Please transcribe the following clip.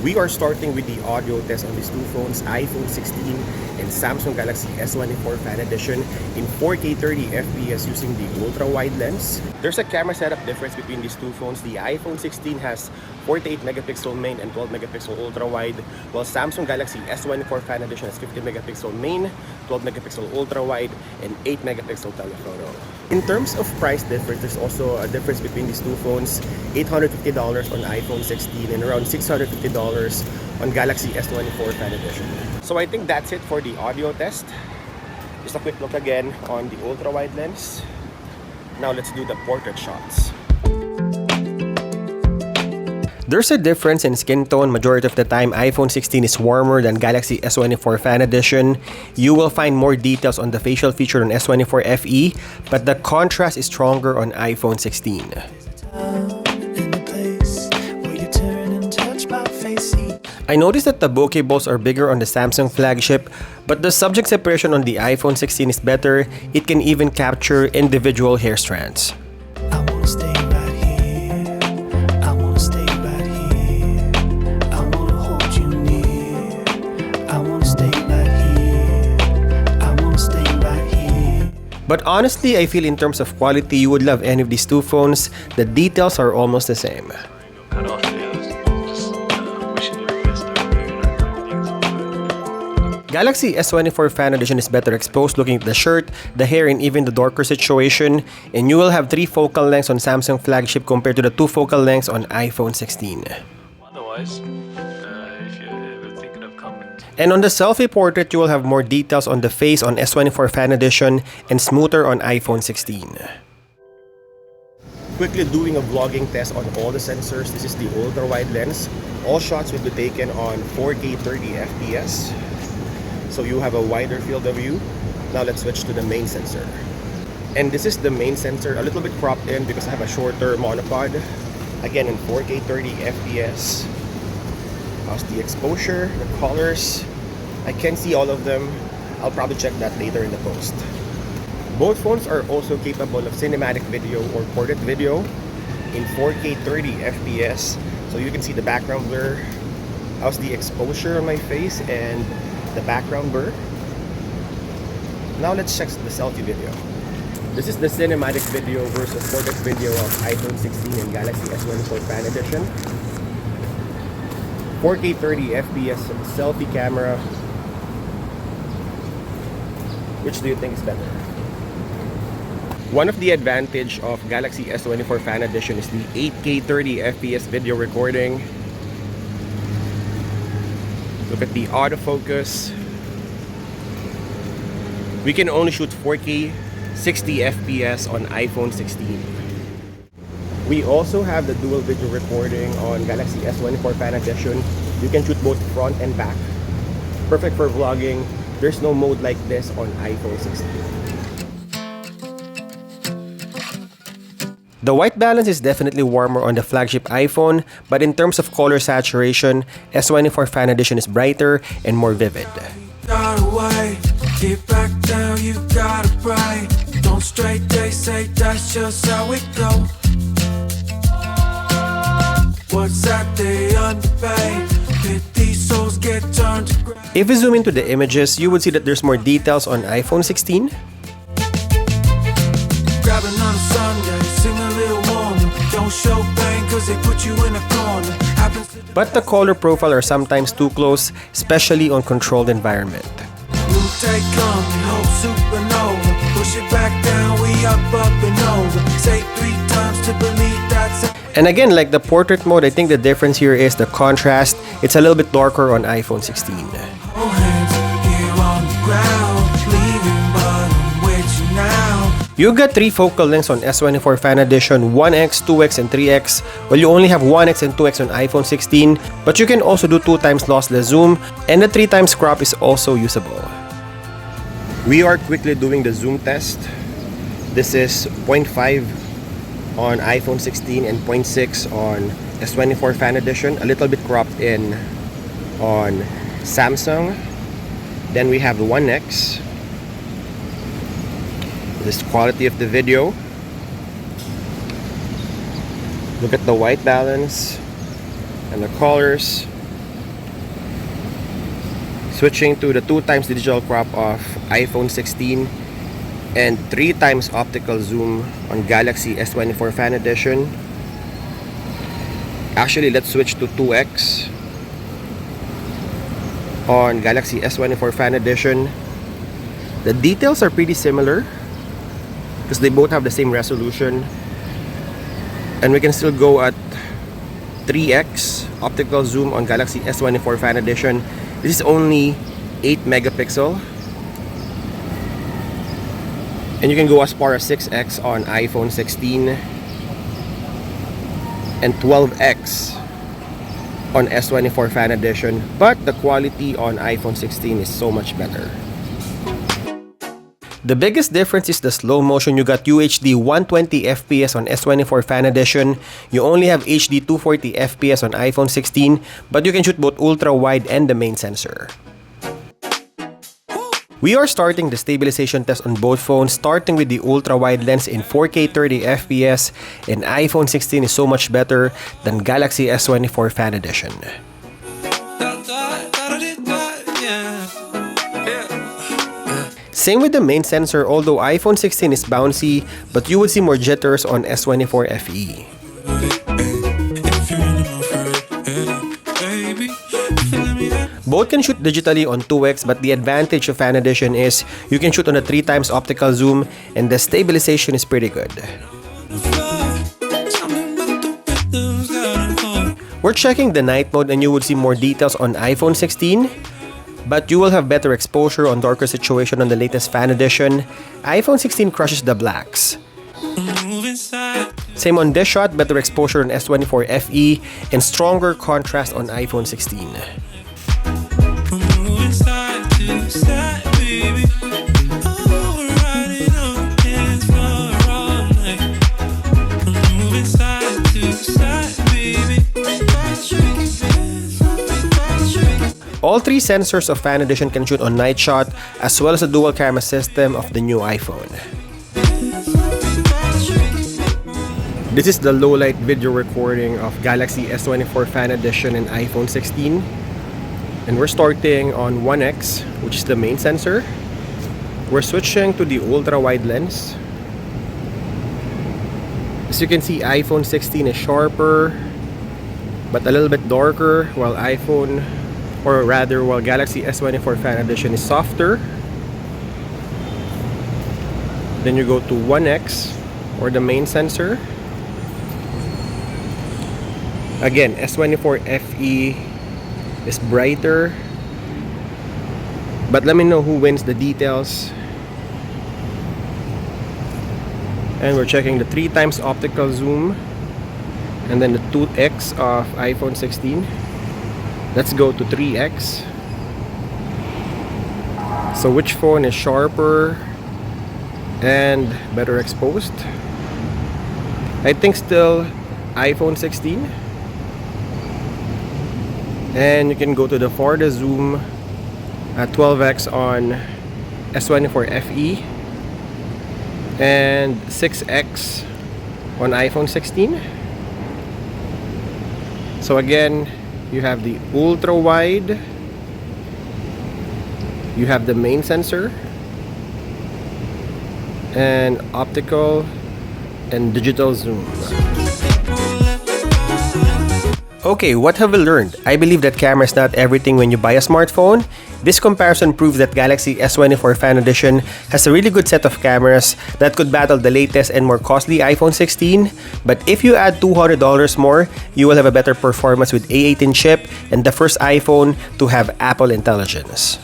We are starting with the audio test on these two phones, iPhone 16 and Samsung Galaxy S24 Fan Edition in 4K 30 FPS using the ultra-wide lens. There's a camera setup difference between these two phones. The iPhone 16 has 48 megapixel main and 12 megapixel ultra-wide, while Samsung Galaxy S24 Fan Edition has 50 megapixel main, 12 megapixel ultra-wide, and 8 megapixel telephoto. In terms of price difference, there's also a difference between these two phones. $850 on iPhone 16 and around $650 on Galaxy S24 Fan Edition. So I think that's it for the audio test. Just a quick look again on the ultra-wide lens. Now let's do the portrait shots. There's a difference in skin tone. Majority of the time, iPhone 16 is warmer than Galaxy S24 Fan Edition. You will find more details on the facial feature on S24 FE, but the contrast is stronger on iPhone 16. I noticed that the bokeh balls are bigger on the Samsung flagship, but the subject separation on the iPhone 16 is better. It can even capture individual hair strands. But honestly, I feel in terms of quality, you would love any of these two phones. The details are almost the same. Galaxy S24 Fan Edition is better exposed looking at the shirt, the hair, and even the darker situation. And you will have 3 focal lengths on Samsung flagship compared to the 2 focal lengths on iPhone 16. Otherwise, if you're ever thinking of coming... And on the selfie portrait, you will have more details on the face on S24 Fan Edition and smoother on iPhone 16. Quickly doing a vlogging test on all the sensors. This is the ultra-wide lens. All shots will be taken on 4K 30 FPS. So you have a wider field of view. Now let's switch to the main sensor. And this is the main sensor, a little bit cropped in because I have a shorter monopod. Again in 4K 30 FPS. How's the exposure, the colors? I can see all of them. I'll probably check that later in the post. Both phones are also capable of cinematic video or portrait video in 4K 30 FPS. So you can see the background blur. How's the exposure on my face and the background blur. Now let's check the selfie video. This is the cinematic video versus portrait video of iPhone 16 and Galaxy S24 Fan Edition. 4K 30 FPS selfie camera. Which do you think is better? One of the advantage of Galaxy S24 Fan Edition is the 8K 30 FPS video recording. Look at the autofocus. We can only shoot 4K 60 FPS on iPhone 16. We also have the dual video recording on Galaxy S24 Fan Edition. You can shoot both front and back. Perfect for vlogging. There's no mode like this on iPhone 16. The white balance is definitely warmer on the flagship iPhone, but in terms of color saturation, S24 Fan Edition is brighter and more vivid. Get back down, you gotta pray. Don't straight, they say that's just how it go. What's that they underpaid? These souls get turned to gray. If we zoom into the images, you would see that there's more details on iPhone 16. Grabbing on a Sunday, sing a little warmer. Don't show pain cause they put you in a corner. But the color profile are sometimes too close, especially on controlled environment. And again, like the portrait mode, I think the difference here is the contrast. It's a little bit darker on iPhone 16. You got 3 focal lengths on S24 Fan Edition, 1x, 2x, and 3x. Well, you only have 1x and 2x on iPhone 16, but you can also do 2 times lossless zoom, and the 3 times crop is also usable. We are quickly doing the zoom test. This is 0.5 on iPhone 16 and 0.6 on S24 Fan Edition, a little bit cropped in on Samsung. Then we have the 1x. This quality of the video. Look at the white balance and the colors. Switching to the 2x digital crop of iPhone 16 and 3x optical zoom on Galaxy S24 Fan Edition. Actually, let's switch to 2x on Galaxy S24 Fan Edition. The details are pretty similar because they both have the same resolution, and we can still go at 3x optical zoom on Galaxy S24 Fan Edition. This is only 8 megapixel, and you can go as far as 6x on iPhone 16 and 12x on S24 Fan Edition, but the quality on iPhone 16 is so much better. The biggest difference is the slow motion. You got UHD 120 FPS on S24 Fan Edition. You only have HD 240 FPS on iPhone 16, but you can shoot both ultra-wide and the main sensor. We are starting the stabilization test on both phones, starting with the ultra-wide lens in 4K 30 FPS, and iPhone 16 is so much better than Galaxy S24 Fan Edition. Same with the main sensor, although iPhone 16 is bouncy, but you would see more jitters on S24 FE. Both can shoot digitally on 2x, but the advantage of Fan Edition is you can shoot on a 3x optical zoom, and the stabilization is pretty good. We're checking the night mode, and you would see more details on iPhone 16. But you will have better exposure on darker situation on the latest Fan Edition. iPhone 16 crushes the blacks. Same on this shot, better exposure on S24 FE and stronger contrast on iPhone 16. All three sensors of Fan Edition can shoot on night shot, as well as the dual camera system of the new iPhone. This is the low light video recording of Galaxy S24 Fan Edition and iPhone 16. And we're starting on 1x, which is the main sensor. We're switching to the ultra wide lens. As you can see, iPhone 16 is sharper, but a little bit darker, while Galaxy S24 Fan Edition is softer. Then you go to 1x, or the main sensor. Again, S24 FE is brighter, but let me know who wins the details. And we're checking the 3x optical zoom, and then the 2x of iPhone 16. Let's go to 3x. So which phone is sharper and better exposed? I think still iPhone 16. And you can go to the farthest zoom at 12x on S24 FE and 6x on iPhone 16. So again, you have the ultra wide, you have the main sensor, and optical and digital zoom. Okay, what have we learned? I believe that camera is not everything when you buy a smartphone. This comparison proves that Galaxy S24 Fan Edition has a really good set of cameras that could battle the latest and more costly iPhone 16. But if you add $200 more, you will have a better performance with A18 chip and the first iPhone to have Apple Intelligence.